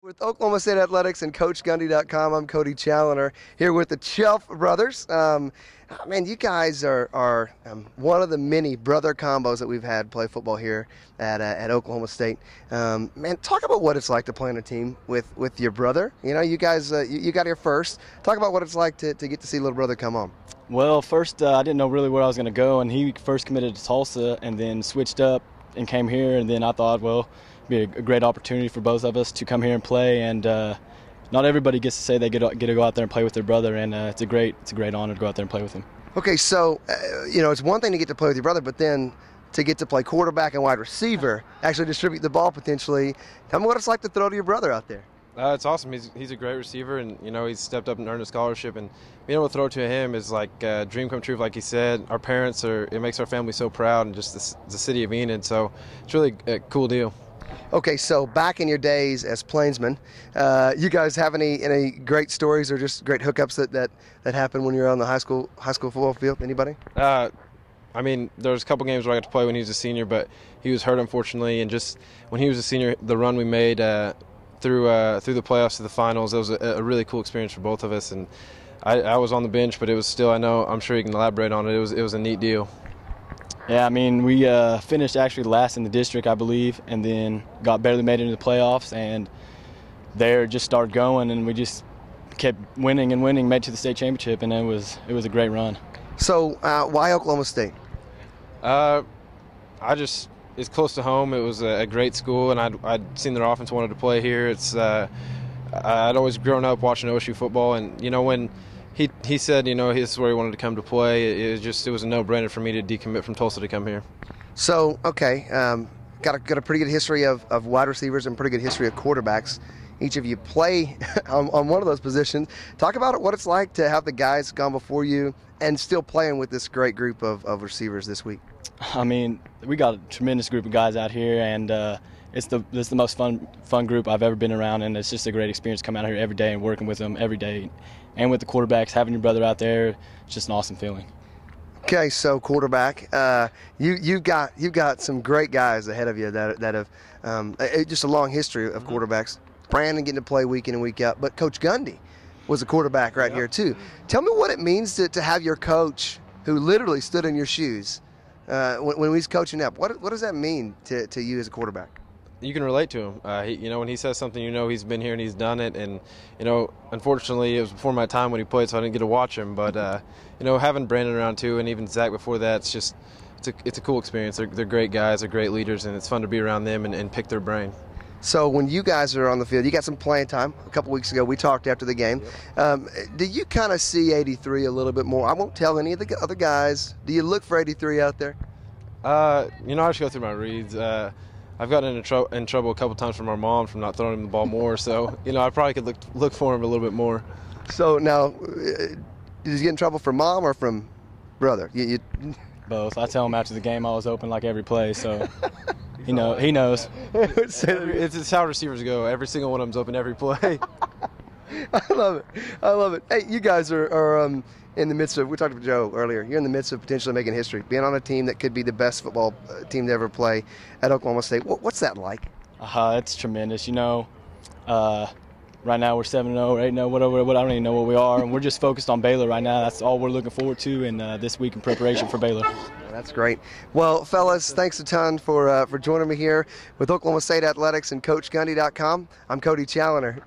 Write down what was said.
With Oklahoma State Athletics and CoachGundy.com, I'm Cody Challoner here with the Chelf Brothers. Man, you guys are one of the many brother combos that we've had play football here at Oklahoma State. Man, talk about what it's like to play on a team with your brother. You know, you guys you got here first. Talk about what it's like to get to see little brother come on. Well, first I didn't know really where I was going to go, and he first committed to Tulsa and then switched up and came here, and then I thought, well, it'd be a great opportunity for both of us to come here and play, and not everybody gets to say they get to go out there and play with their brother, and it's a great honor to go out there and play with him. Okay, so you know, it's one thing to get to play with your brother, but then to get to play quarterback and wide receiver, actually distribute the ball potentially. Tell me what it's like to throw to your brother out there. It's awesome. He's a great receiver, and you know, he's stepped up and earned a scholarship, and being able to throw to him is like a dream come true. Like he said, our parents it makes our family so proud, and just the city of Enid. So it's really a cool deal. Okay, so back in your days as plainsmen, you guys have any great stories or just great hookups that happened when you were on the high school football field? Anybody? I mean, there was a couple games where I got to play when he was a senior, but he was hurt unfortunately. And just when he was a senior, the run we made through the playoffs to the finals, that was a really cool experience for both of us. And I was on the bench, but it was still, I'm sure you can elaborate on it. It was a neat deal. Yeah, I mean, we finished actually last in the district, I believe, and then barely made it into the playoffs, and there just started going, and we just kept winning and winning, made it to the state championship, and it was a great run. So why Oklahoma State? It's close to home. It was a great school, and I'd seen their offense, wanted to play here. I'd always grown up watching OSU football, and you know, when he said, you know, this is where he wanted to come to play, it was a no-brainer for me to decommit from Tulsa to come here. So, okay, got a pretty good history of wide receivers and pretty good history of quarterbacks. Each of you play on one of those positions. Talk about what it's like to have the guys gone before you and still playing with this great group of receivers this week. I mean, we got a tremendous group of guys out here, and it's the most fun group I've ever been around, and it's just a great experience coming out here every day and working with them every day. And with the quarterbacks, having your brother out there, it's just an awesome feeling. Okay, so quarterback, you've got some great guys ahead of you that have just a long history of quarterbacks. Brandon getting to play week in and week out, but Coach Gundy was a quarterback right here too. Tell me what it means to have your coach who literally stood in your shoes when he's coaching up. What does that mean to you as a quarterback? You can relate to him. When he says something, he's been here and he's done it. And unfortunately, it was before my time when he played, so I didn't get to watch him. But having Brandon around too, and even Zach before that, it's a cool experience. They're great guys, they're great leaders, and it's fun to be around them and pick their brain. So when you guys are on the field, you got some playing time. A couple weeks ago, we talked after the game. Yep. Do you kind of see 83 a little bit more? I won't tell any of the other guys. Do you look for 83 out there? I just go through my reads. I've gotten in trouble a couple times from our mom from not throwing him the ball more. So, I probably could look for him a little bit more. So now, did you get in trouble from mom or from brother? Both. I tell him after the game I was open like every play, so he knows. It's how receivers go. Every single one of them's open every play. I love it. Hey, you guys are in the midst of, we talked to Joe earlier, you're in the midst of potentially making history, being on a team that could be the best football team to ever play at Oklahoma State. What's that like? It's tremendous. Right now we're 7-0 or 8-0, whatever. I don't even know what we are, and we're just focused on Baylor right now. That's all we're looking forward to in this week in preparation for Baylor. That's great. Well, fellas, thanks a ton for joining me here with Oklahoma State Athletics and CoachGundy.com. I'm Cody Challoner.